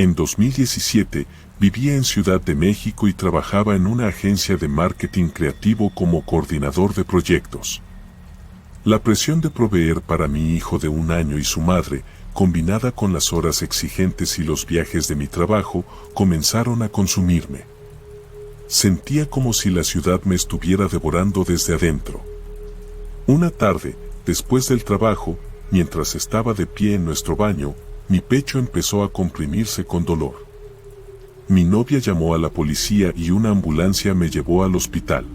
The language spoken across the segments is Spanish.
En 2017, vivía en Ciudad de México y trabajaba en una agencia de marketing creativo como coordinador de proyectos. La presión de proveer para mi hijo de 1 año y su madre, combinada con las horas exigentes y los viajes de mi trabajo, comenzaron a consumirme. Sentía como si la ciudad me estuviera devorando desde adentro. Una tarde, después del trabajo, mientras estaba de pie en nuestro baño, mi pecho empezó a comprimirse con dolor. Mi novia llamó a la policía y una ambulancia me llevó al hospital.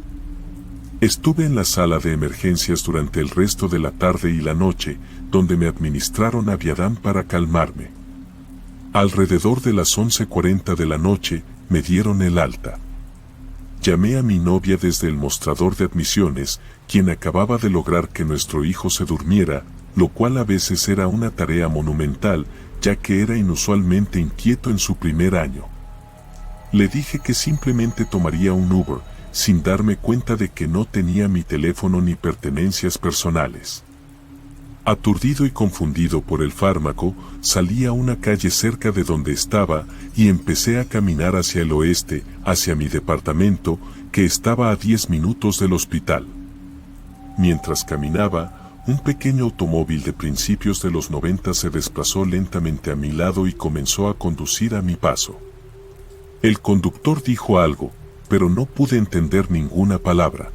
Estuve en la sala de emergencias durante el resto de la tarde y la noche, donde me administraron Aviadan para calmarme. Alrededor de las 11:40 de la noche, me dieron el alta. Llamé a mi novia desde el mostrador de admisiones, quien acababa de lograr que nuestro hijo se durmiera, lo cual a veces era una tarea monumental, ya que era inusualmente inquieto en su primer año. Le dije que simplemente tomaría un Uber, sin darme cuenta de que no tenía mi teléfono ni pertenencias personales. Aturdido y confundido por el fármaco, salí a una calle cerca de donde estaba y empecé a caminar hacia el oeste, hacia mi departamento, que estaba a 10 minutos del hospital. Mientras caminaba, un pequeño automóvil de principios de los 90 se desplazó lentamente a mi lado y comenzó a conducir a mi paso. El conductor dijo algo, pero no pude entender ninguna palabra.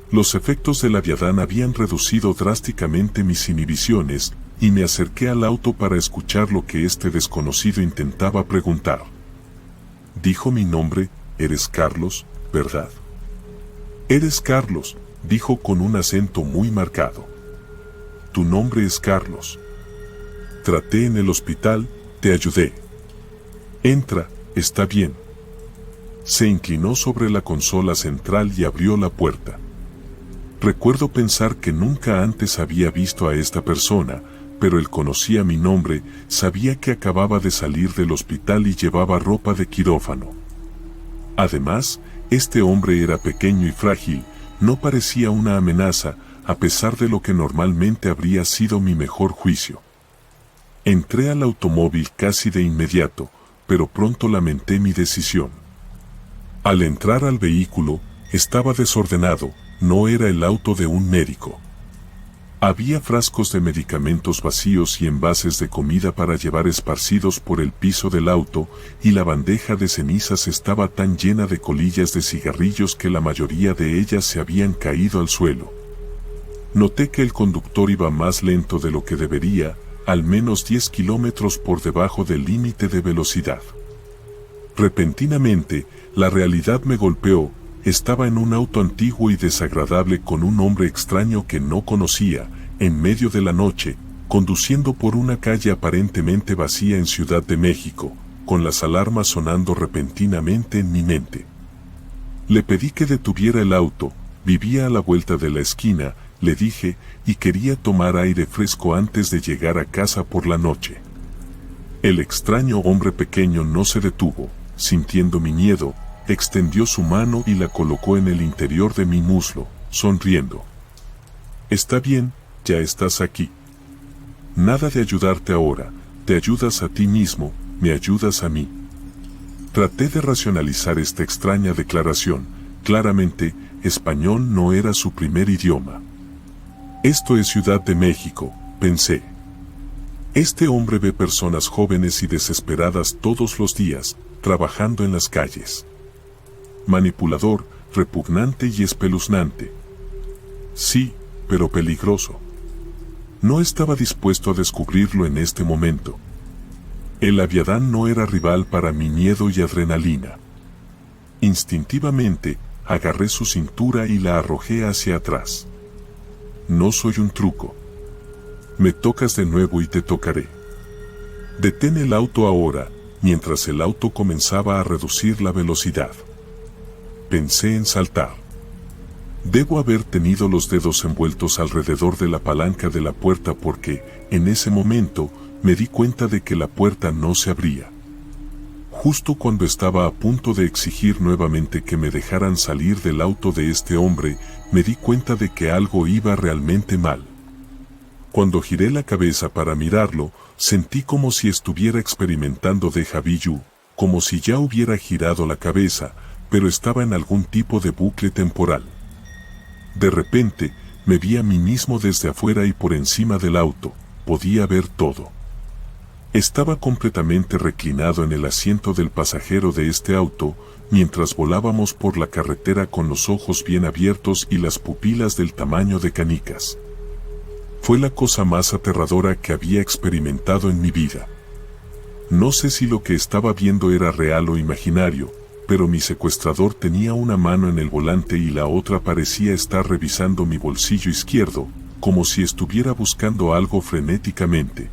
Los efectos del Aviadan habían reducido drásticamente mis inhibiciones, y me acerqué al auto para escuchar lo que este desconocido intentaba preguntar. Dijo mi nombre: «¿Eres Carlos, verdad?» «Eres Carlos», dijo con un acento muy marcado. «Tu nombre es Carlos. Traté en el hospital, te ayudé. Entra, está bien». Se inclinó sobre la consola central y abrió la puerta. Recuerdo pensar que nunca antes había visto a esta persona, pero él conocía mi nombre, sabía que acababa de salir del hospital y llevaba ropa de quirófano. Además, este hombre era pequeño y frágil, no parecía una amenaza, a pesar de lo que normalmente habría sido mi mejor juicio. Entré al automóvil casi de inmediato, pero pronto lamenté mi decisión. Al entrar al vehículo, estaba desordenado, no era el auto de un médico. Había frascos de medicamentos vacíos y envases de comida para llevar esparcidos por el piso del auto, y la bandeja de cenizas estaba tan llena de colillas de cigarrillos que la mayoría de ellas se habían caído al suelo. Noté que el conductor iba más lento de lo que debería, al menos 10 kilómetros por debajo del límite de velocidad. Repentinamente, la realidad me golpeó. Estaba en un auto antiguo y desagradable con un hombre extraño que no conocía, en medio de la noche, conduciendo por una calle aparentemente vacía en Ciudad de México, con las alarmas sonando repentinamente en mi mente. Le pedí que detuviera el auto, vivía a la vuelta de la esquina, le dije, y quería tomar aire fresco antes de llegar a casa por la noche. El extraño hombre pequeño no se detuvo, sintiendo mi miedo, extendió su mano y la colocó en el interior de mi muslo, sonriendo. «Está bien, ya estás aquí. Nada de ayudarte ahora, te ayudas a ti mismo, me ayudas a mí». Traté de racionalizar esta extraña declaración. Claramente, español no era su primer idioma. Esto es Ciudad de México, pensé. Este hombre ve personas jóvenes y desesperadas todos los días, trabajando en las calles. Manipulador, repugnante y espeluznante. Sí, pero peligroso. No estaba dispuesto a descubrirlo en este momento. El Aviadan no era rival para mi miedo y adrenalina. Instintivamente, agarré su cintura y la arrojé hacia atrás. No soy un truco. Me tocas de nuevo y te tocaré. Detén el auto ahora, mientras el auto comenzaba a reducir la velocidad. Pensé en saltar. Debo haber tenido los dedos envueltos alrededor de la palanca de la puerta porque, en ese momento, me di cuenta de que la puerta no se abría. Justo cuando estaba a punto de exigir nuevamente que me dejaran salir del auto de este hombre, me di cuenta de que algo iba realmente mal. Cuando giré la cabeza para mirarlo, sentí como si estuviera experimentando déjà vu, como si ya hubiera girado la cabeza, pero estaba en algún tipo de bucle temporal. De repente, me vi a mí mismo desde afuera y por encima del auto, podía ver todo. Estaba completamente reclinado en el asiento del pasajero de este auto, mientras volábamos por la carretera con los ojos bien abiertos y las pupilas del tamaño de canicas. Fue la cosa más aterradora que había experimentado en mi vida. No sé si lo que estaba viendo era real o imaginario, pero mi secuestrador tenía una mano en el volante y la otra parecía estar revisando mi bolsillo izquierdo, como si estuviera buscando algo frenéticamente.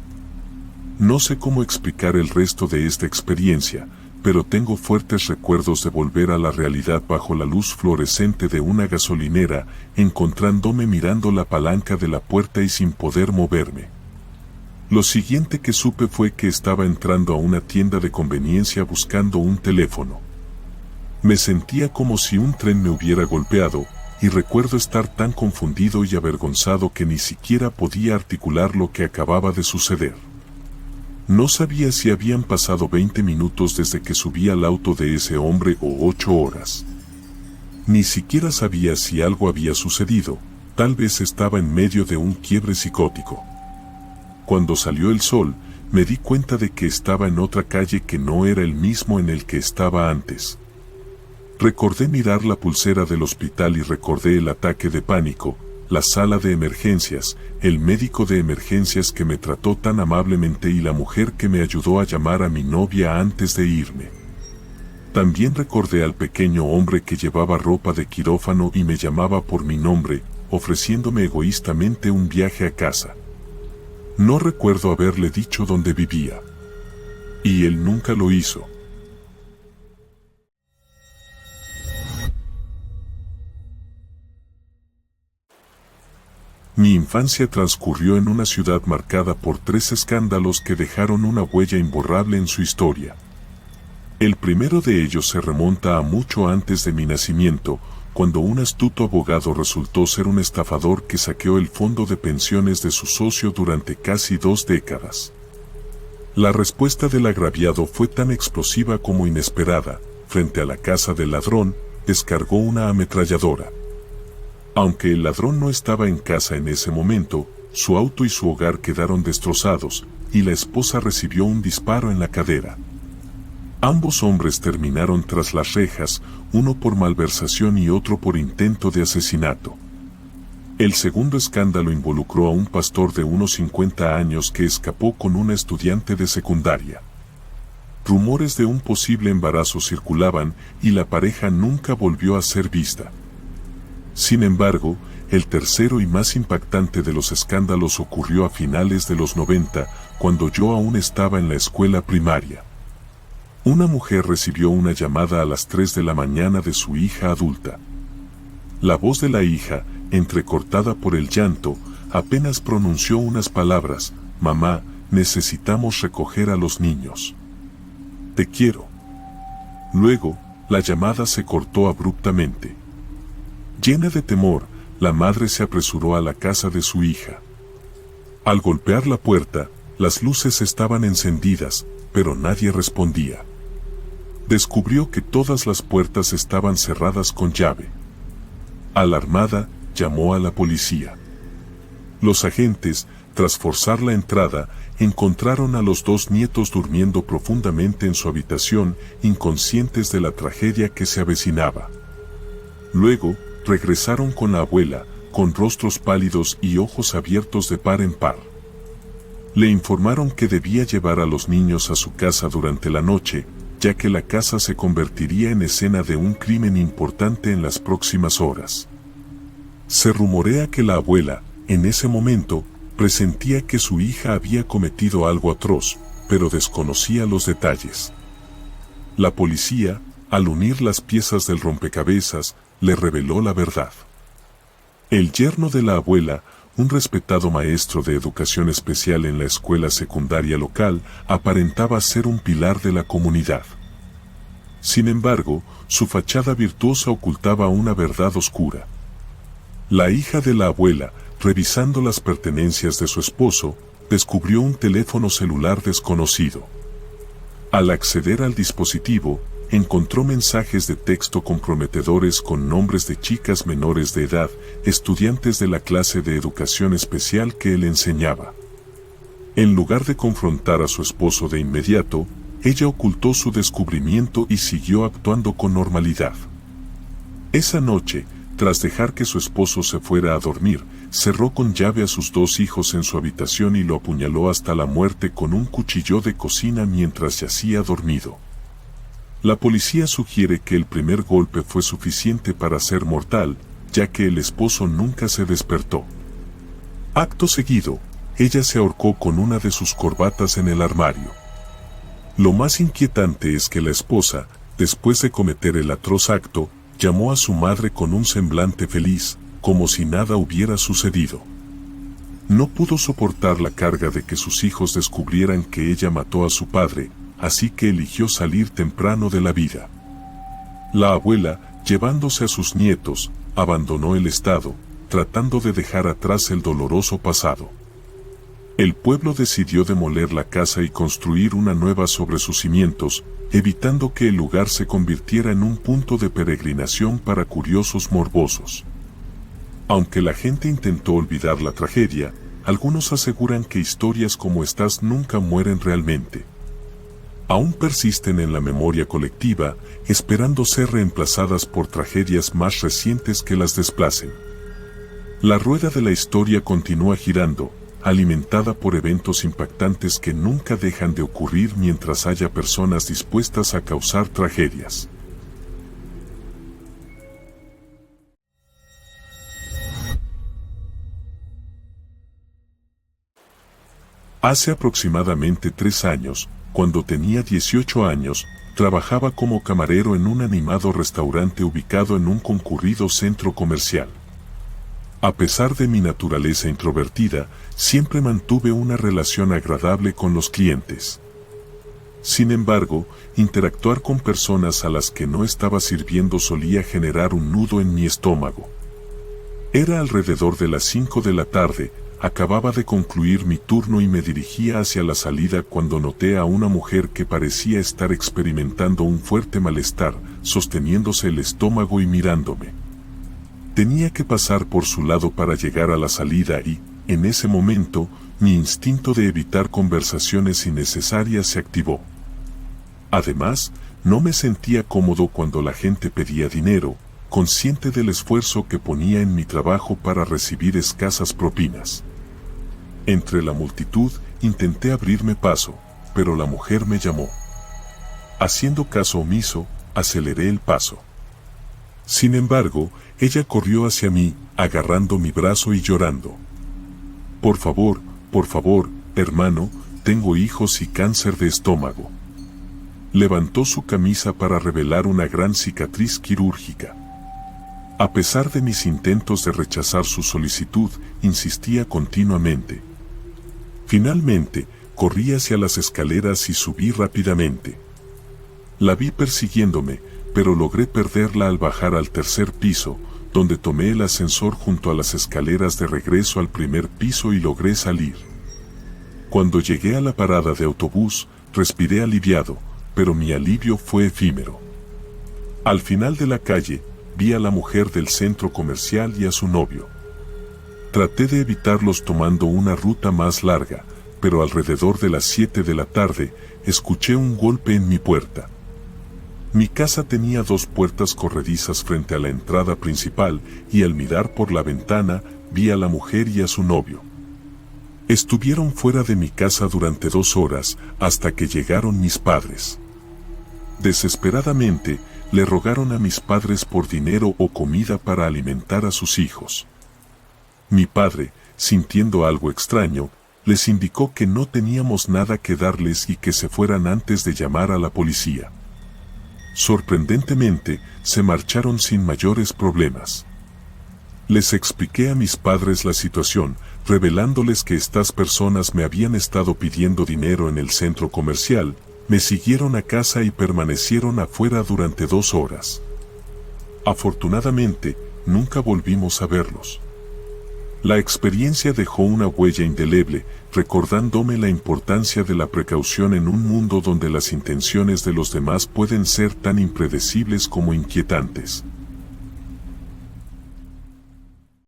No sé cómo explicar el resto de esta experiencia, pero tengo fuertes recuerdos de volver a la realidad bajo la luz fluorescente de una gasolinera, encontrándome mirando la palanca de la puerta y sin poder moverme. Lo siguiente que supe fue que estaba entrando a una tienda de conveniencia buscando un teléfono. Me sentía como si un tren me hubiera golpeado, y recuerdo estar tan confundido y avergonzado que ni siquiera podía articular lo que acababa de suceder. No sabía si habían pasado 20 minutos desde que subí al auto de ese hombre o 8 horas. Ni siquiera sabía si algo había sucedido, tal vez estaba en medio de un quiebre psicótico. Cuando salió el sol, me di cuenta de que estaba en otra calle que no era el mismo en el que estaba antes. Recordé mirar la pulsera del hospital y recordé el ataque de pánico, la sala de emergencias, el médico de emergencias que me trató tan amablemente y la mujer que me ayudó a llamar a mi novia antes de irme. También recordé al pequeño hombre que llevaba ropa de quirófano y me llamaba por mi nombre, ofreciéndome egoístamente un viaje a casa. No recuerdo haberle dicho dónde vivía. Y él nunca lo hizo. Mi infancia transcurrió en una ciudad marcada por 3 escándalos que dejaron una huella imborrable en su historia. El primero de ellos se remonta a mucho antes de mi nacimiento, cuando un astuto abogado resultó ser un estafador que saqueó el fondo de pensiones de su socio durante casi 2 décadas. La respuesta del agraviado fue tan explosiva como inesperada. Frente a la casa del ladrón, descargó una ametralladora. Aunque el ladrón no estaba en casa en ese momento, su auto y su hogar quedaron destrozados, y la esposa recibió un disparo en la cadera. Ambos hombres terminaron tras las rejas, uno por malversación y otro por intento de asesinato. El segundo escándalo involucró a un pastor de unos 50 años que escapó con una estudiante de secundaria. Rumores de un posible embarazo circulaban y la pareja nunca volvió a ser vista. Sin embargo, el tercero y más impactante de los escándalos ocurrió a finales de los 90, cuando yo aún estaba en la escuela primaria. Una mujer recibió una llamada a las 3 de la mañana de su hija adulta. La voz de la hija, entrecortada por el llanto, apenas pronunció unas palabras: «Mamá, necesitamos recoger a los niños. Te quiero». Luego, la llamada se cortó abruptamente. Llena de temor, la madre se apresuró a la casa de su hija. Al golpear la puerta, las luces estaban encendidas, pero nadie respondía. Descubrió que todas las puertas estaban cerradas con llave. Alarmada, llamó a la policía. Los agentes, tras forzar la entrada, encontraron a los 2 nietos durmiendo profundamente en su habitación, inconscientes de la tragedia que se avecinaba. Luego, regresaron con la abuela, con rostros pálidos y ojos abiertos de par en par. Le informaron que debía llevar a los niños a su casa durante la noche, ya que la casa se convertiría en escena de un crimen importante en las próximas horas. Se rumorea que la abuela, en ese momento, presentía que su hija había cometido algo atroz, pero desconocía los detalles. La policía, al unir las piezas del rompecabezas, le reveló la verdad. El yerno de la abuela, un respetado maestro de educación especial en la escuela secundaria local, aparentaba ser un pilar de la comunidad. Sin embargo, su fachada virtuosa ocultaba una verdad oscura. La hija de la abuela, revisando las pertenencias de su esposo, descubrió un teléfono celular desconocido. Al acceder al dispositivo, encontró mensajes de texto comprometedores con nombres de chicas menores de edad, estudiantes de la clase de educación especial que él enseñaba. En lugar de confrontar a su esposo de inmediato, ella ocultó su descubrimiento y siguió actuando con normalidad. Esa noche, tras dejar que su esposo se fuera a dormir, cerró con llave a sus 2 hijos en su habitación y lo apuñaló hasta la muerte con un cuchillo de cocina mientras yacía dormido. La policía sugiere que el primer golpe fue suficiente para ser mortal, ya que el esposo nunca se despertó. Acto seguido, ella se ahorcó con una de sus corbatas en el armario. Lo más inquietante es que la esposa, después de cometer el atroz acto, llamó a su madre con un semblante feliz, como si nada hubiera sucedido. No pudo soportar la carga de que sus hijos descubrieran que ella mató a su padre, así que eligió salir temprano de la vida. La abuela, llevándose a sus nietos, abandonó el estado, tratando de dejar atrás el doloroso pasado. El pueblo decidió demoler la casa y construir una nueva sobre sus cimientos, evitando que el lugar se convirtiera en un punto de peregrinación para curiosos morbosos. Aunque la gente intentó olvidar la tragedia, algunos aseguran que historias como estas nunca mueren realmente. Aún persisten en la memoria colectiva, esperando ser reemplazadas por tragedias más recientes que las desplacen. La rueda de la historia continúa girando, alimentada por eventos impactantes que nunca dejan de ocurrir mientras haya personas dispuestas a causar tragedias. Hace aproximadamente 3 años, cuando tenía 18 años, trabajaba como camarero en un animado restaurante ubicado en un concurrido centro comercial. A pesar de mi naturaleza introvertida, siempre mantuve una relación agradable con los clientes. Sin embargo, interactuar con personas a las que no estaba sirviendo solía generar un nudo en mi estómago. Era alrededor de las 5 de la tarde, acababa de concluir mi turno y me dirigía hacia la salida cuando noté a una mujer que parecía estar experimentando un fuerte malestar, sosteniéndose el estómago y mirándome. Tenía que pasar por su lado para llegar a la salida y, en ese momento, mi instinto de evitar conversaciones innecesarias se activó. Además, no me sentía cómodo cuando la gente pedía dinero, consciente del esfuerzo que ponía en mi trabajo para recibir escasas propinas. Entre la multitud, intenté abrirme paso, pero la mujer me llamó. Haciendo caso omiso, aceleré el paso. Sin embargo, ella corrió hacia mí, agarrando mi brazo y llorando. Por favor, hermano, tengo hijos y cáncer de estómago. Levantó su camisa para revelar una gran cicatriz quirúrgica. A pesar de mis intentos de rechazar su solicitud, insistía continuamente. Finalmente, corrí hacia las escaleras y subí rápidamente. La vi persiguiéndome, pero logré perderla al bajar al 3er piso, donde tomé el ascensor junto a las escaleras de regreso al 1er piso y logré salir. Cuando llegué a la parada de autobús, respiré aliviado, pero mi alivio fue efímero. Al final de la calle, vi a la mujer del centro comercial y a su novio. Traté de evitarlos tomando una ruta más larga, pero alrededor de las 7 de la tarde, escuché un golpe en mi puerta. Mi casa tenía 2 puertas corredizas frente a la entrada principal y al mirar por la ventana vi a la mujer y a su novio. Estuvieron fuera de mi casa durante 2 horas hasta que llegaron mis padres. Desesperadamente, le rogaron a mis padres por dinero o comida para alimentar a sus hijos. Mi padre, sintiendo algo extraño, les indicó que no teníamos nada que darles y que se fueran antes de llamar a la policía. Sorprendentemente, se marcharon sin mayores problemas. Les expliqué a mis padres la situación, revelándoles que estas personas me habían estado pidiendo dinero en el centro comercial, me siguieron a casa y permanecieron afuera durante 2 horas. Afortunadamente, nunca volvimos a verlos. La experiencia dejó una huella indeleble, recordándome la importancia de la precaución en un mundo donde las intenciones de los demás pueden ser tan impredecibles como inquietantes.